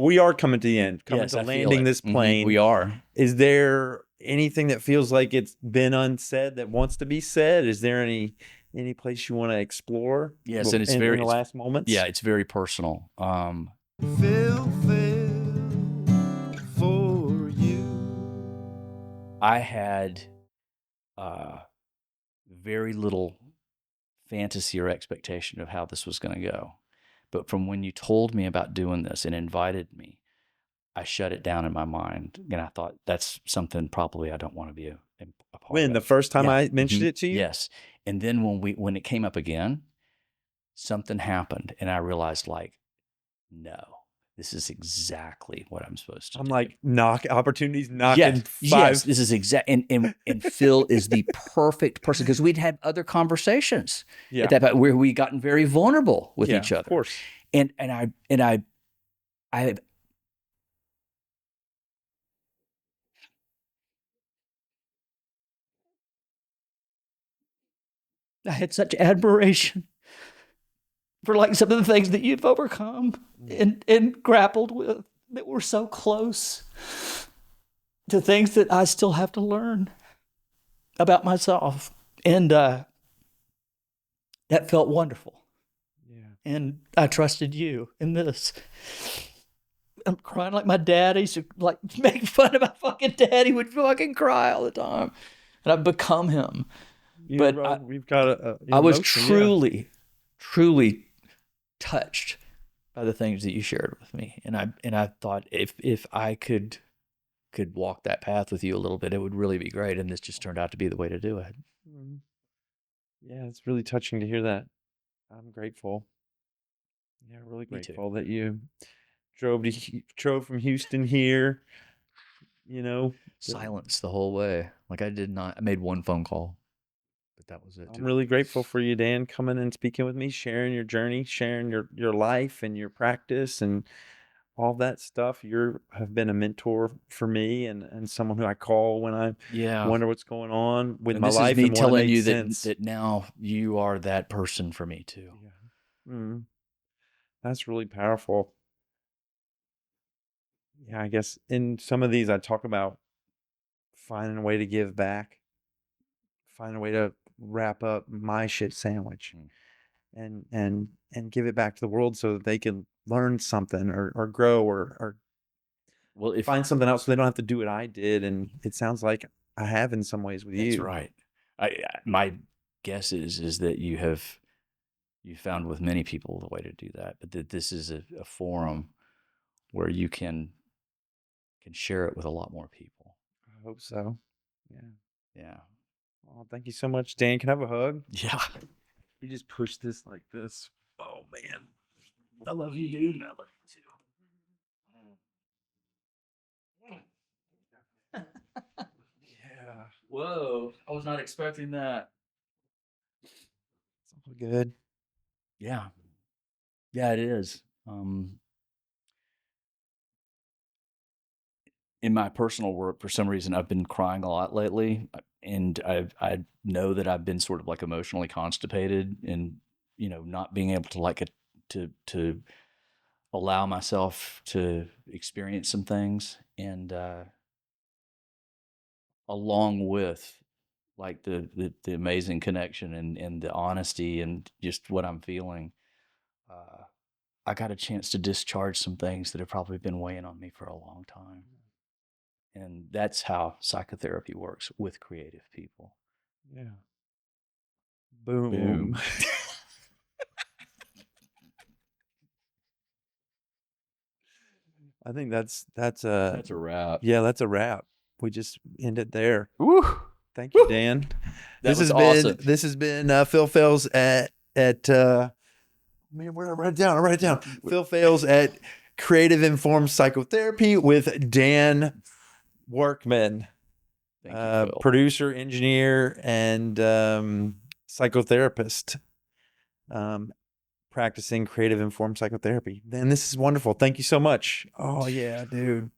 we are coming to the end, coming Yes, to I feel landing it. this plane. We are. Is there anything that feels like it's been unsaid that wants to be said? Is there any place you want to explore? Yes, and in the last moments? yeah, it's very personal. Phil, for you. I had very little fantasy or expectation of how this was going to go. But from when you told me about doing this and invited me, I shut it down in my mind. And I thought, that's something probably I don't want to be a part When of. the first time Yeah. I mentioned Mhm. it to you? Yes. And then when it came up again, something happened and I realized, like, no, this is exactly what I'm supposed to I'm do. like opportunities knocking Yes, five. this is exact. And Phil is the perfect person because we'd had other conversations Yeah. at that point where we gotten very vulnerable with each other. Of course. And I had such admiration for like some of the things that you've overcome and grappled with that were so close to things that I still have to learn about myself. And that felt wonderful. Yeah. And I trusted you in this. I'm crying like my dad. I used to like make fun of my fucking dad. He would fucking cry all the time. And I've become him. But we've got I was emotion, truly touched by the things that you shared with me. And I thought if I could walk that path with you a little bit, it would really be great. And this just turned out to be the way to do it. Yeah, it's really touching to hear that. I'm grateful. Yeah, really Me too. grateful that you drove from Houston here. Silence the whole way. Like I made one phone call, but that was it. I'm really grateful for you, Dan, coming and speaking with me, sharing your journey, sharing your life and your practice and all that stuff. You have been a mentor for me and someone who I call when I Yeah. wonder what's going on with And my this is life me and want to telling make you sense. that now you are that person for me too. Yeah. That's really powerful. Yeah, I guess in some of these I talk about finding a way to give back, finding a way to wrap up my shit sandwich and give it back to the world so that they can learn something or grow or Well, if find something else so they don't have to do what I did. And it sounds like I have in some ways with that's you. right. My guess is that you found with many people the way to do that, but that this is a forum where you can share it with a lot more people. I hope so. Yeah. Yeah. Oh, thank you so much, Dan. Can I have a hug? Yeah. You just push this like this. Oh man. I love you, dude. I love you too. Yeah. Whoa. I was not expecting that. It's all good. Yeah. Yeah, it is. In my personal work, for some reason, I've been crying a lot lately, and I know that I've been sort of like emotionally constipated, and not being able to to allow myself to experience some things, and along with like the amazing connection and the honesty and just what I'm feeling, I got a chance to discharge some things that have probably been weighing on me for a long time. And that's how psychotherapy works with creative people. Yeah. Boom. Boom. I think that's That's a wrap. yeah, that's a wrap. We just end it there. Woo! Thank you, Woo! Dan. That was awesome. This has been Phil Phails at man, where I write it down? I write it down. Phil Phails at Creative Informed Psychotherapy with Dan Workman, Thank you, Phil. producer, engineer, and psychotherapist, practicing creative informed psychotherapy. And this is wonderful. Thank you so much. Oh yeah, dude.